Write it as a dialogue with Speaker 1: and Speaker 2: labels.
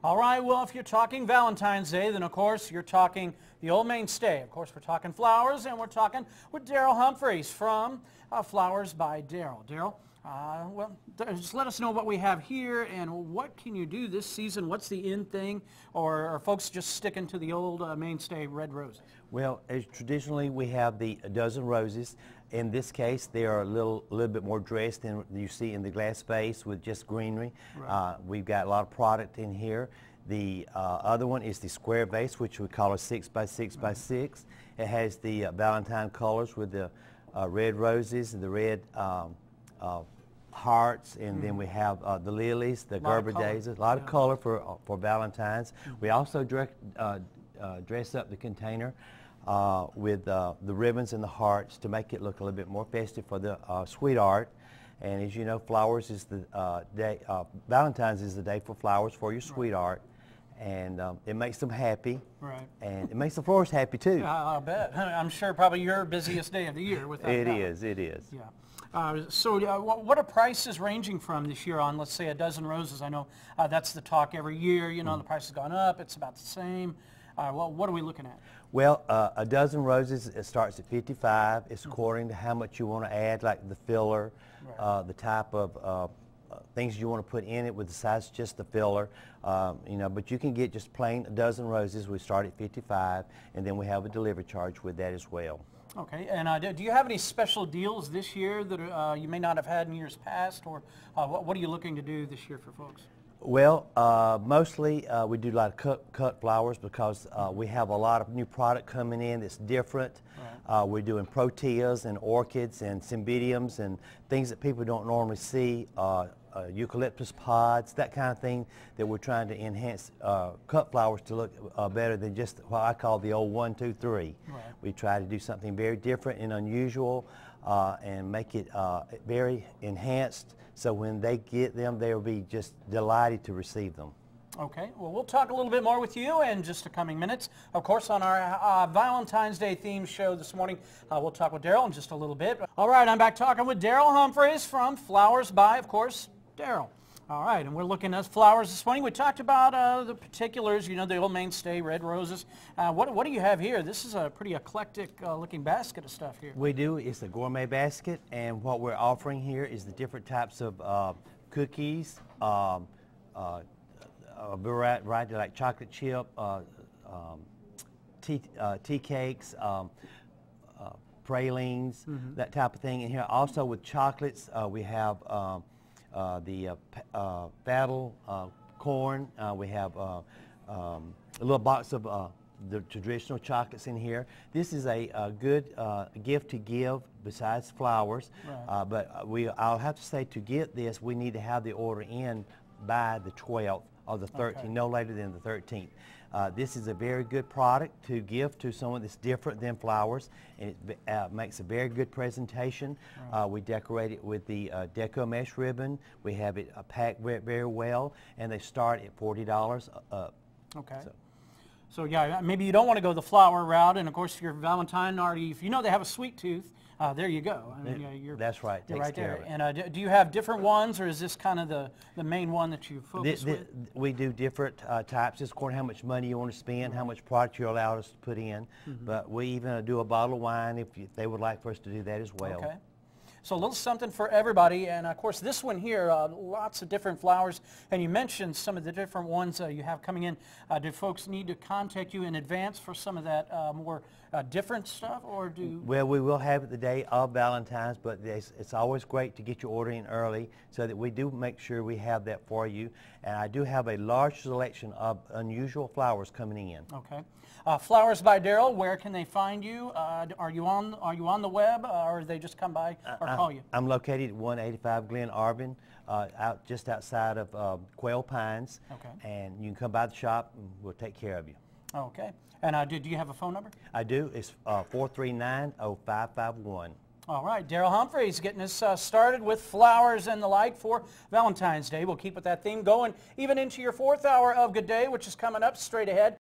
Speaker 1: All right, well, if you're talking Valentine's Day, then of course you're talking the old mainstay. Of course, we're talking flowers, and we're talking with Darrell Humphreys from Flowers by Darrell. Darrell, well, just let us know what we have here and what can you do this season. What's the in thing, or are folks just sticking to the old mainstay red roses?
Speaker 2: Well, traditionally we have the dozen roses. In this case, they are a little bit more dressed than you see in the glass vase with just greenery. Right. We've got a lot of product in here. The other one is the square vase, which we call a 6x6x6. It has the Valentine colors with the red roses and the red hearts, and then we have the lilies, the Gerber daisies, a lot of color for Valentine's. We also dress up the container with the ribbons and the hearts to make it look a little bit more festive for the sweetheart. And as you know, flowers is the day, Valentine's is the day for flowers for your sweetheart. And it makes them happy, right? And it makes the flowers happy too.
Speaker 1: I'll bet. I'm sure probably your busiest day of the year with that.
Speaker 2: It is.
Speaker 1: Yeah. So what are prices ranging from this year on, let's say, a dozen roses? I know that's the talk every year. You know, the price has gone up. It's about the same. Well, what are we looking at?
Speaker 2: Well, a dozen roses, it starts at $55. It's according to how much you want to add, like the filler, the type of things you want to put in it with the size, just the filler. You know, but you can get just plain a dozen roses. We start at $55, and then we have a delivery charge with that as well.
Speaker 1: Okay, and do you have any special deals this year that you may not have had in years past, or what are you looking to do this year for folks?
Speaker 2: Well, mostly we do a lot of cut flowers because we have a lot of new product coming in that's different. Right. We're doing proteas and orchids and cymbidiums and things that people don't normally see, eucalyptus pods, that kind of thing, that we're trying to enhance cut flowers to look better than just what I call the old 1, 2, 3. Right. We try to do something very different and unusual and make it very enhanced, so when they get them, they'll be just delighted to receive them.
Speaker 1: Okay, well, we'll talk a little bit more with you in just the coming minutes. Of course, on our Valentine's Day theme show this morning, we'll talk with Darrell in just a little bit. All right, I'm back talking with Darrell Humphreys from Flowers by, of course, Darrell. All right, and we're looking at flowers this morning. We talked about the particulars, you know, the old mainstay, red roses. What do you have here? This is a pretty eclectic looking basket of stuff here.
Speaker 2: We do. It's a gourmet basket, and what we're offering here is the different types of cookies, variety like chocolate chip, tea cakes, pralines, that type of thing. And here also with chocolates, we have the battle corn. We have a little box of the traditional chocolates in here. This is a good gift to give besides flowers. Right. But I'll have to say, to get this, we need to have the order in by the 12th of the 13th, no later than the 13th. This is a very good product to give to someone that's different than flowers, and it makes a very good presentation. Right. We decorate it with the deco mesh ribbon. We have it packed very well, and they start at $40 up.
Speaker 1: Okay. So yeah, maybe you don't want to go the flower route, and of course your Valentine already, if you know they have a sweet tooth, there you go. I mean,
Speaker 2: that's right.
Speaker 1: You're right there. And do you have different ones, or is this kind of the main one that you focus with?
Speaker 2: We do different types, just according to how much money you want to spend, how much product you're allowed us to put in. But we even do a bottle of wine if they would like for us to do that as well. Okay.
Speaker 1: So a little something for everybody, and of course this one here, lots of different flowers, and you mentioned some of the different ones you have coming in. Do folks need to contact you in advance for some of that more different stuff, or do? Well,
Speaker 2: we will have it the day of Valentine's, but it's always great to get your order in early so that we do make sure we have that for you. And I do have a large selection of unusual flowers coming in.
Speaker 1: Okay. Flowers by Darrell, where can they find you? Are you on the web, or they just come by or call you?
Speaker 2: I'm located at 185 Glen Arbin, just outside of Quail Pines. Okay. And you can come by the shop and we'll take care of you.
Speaker 1: Okay. And do you have a phone number?
Speaker 2: I do. It's 439-0551.
Speaker 1: All right, Darrell Humphreys getting us started with flowers and the like for Valentine's Day. We'll keep with that theme going even into your fourth hour of Good Day, which is coming up straight ahead.